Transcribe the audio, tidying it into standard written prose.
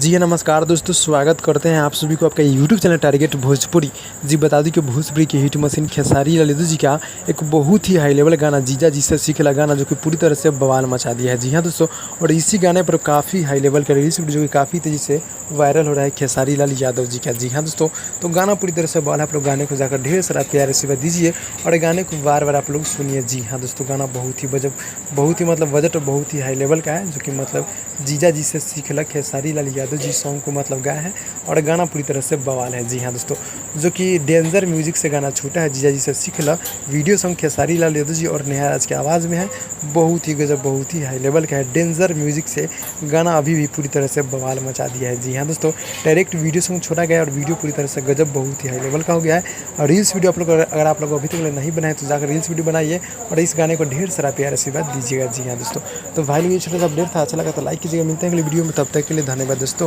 जी हाँ, नमस्कार दोस्तों, स्वागत करते हैं आप सभी को आपका यूट्यूब चैनल टारगेट भोजपुरी। जी बता दूं कि भोजपुरी की हिट मशीन खेसारी लाल यादव जी का एक बहुत ही हाई लेवल गाना जीजा जी से सीखला गाना जो कि पूरी तरह से बवाल मचा दिया है। जी हाँ दोस्तों, और इसी गाने पर काफ़ी हाई लेवल का रिलीज वीडियो जो कि काफ़ी तेज़ी से वायरल हो रहा है खेसारी लाल यादव जी का। जी हाँ दोस्तों, तो गाना पूरी तरह से बवाल है। आप लोग गाने को जाकर ढेर सारा प्यार से दीजिए और गाने को बार बार आप लोग सुनिए। जी हाँ दोस्तों, गाना बहुत ही मतलब बजट बहुत ही हाई लेवल का है, जो कि मतलब जीजा जी से सीखला खेसारी लाल यादव जी सॉन्ग को मतलब गाया है और गाना पूरी तरह से बवाल है। जी हाँ दोस्तों, जो कि डेंजर म्यूजिक से गाना छूटा है, जीजा जी से सीखला वीडियो सॉन्ग खेसारी लाल यादव जी और नेहा राज की आवाज़ में है। बहुत ही गजब, बहुत ही हाई लेवल का है। डेंजर म्यूजिक से गाना अभी भी पूरी तरह से बवाल मचा दिया है। जी हाँ दोस्तों, डायरेक्ट वीडियो सॉन्ग छोड़ा गया और वीडियो पूरी तरह से गजब, बहुत ही हाई लेवल का हो गया है। और रील्स वीडियो आप लोग अगर आप लोग अभी तक नहीं बनाए तो जाकर रील्स वीडियो बनाइए और इस गाने को ढेर सारा प्यार आशीर्वाद दीजिएगा। जी हाँ दोस्तों, तो भाई लोग ये छोटा सा अपडेट था, अच्छा लगा तो लाइक कीजिएगा। मिलते हैं अगले वीडियो में, तब तक के लिए धन्यवाद दोस्तों।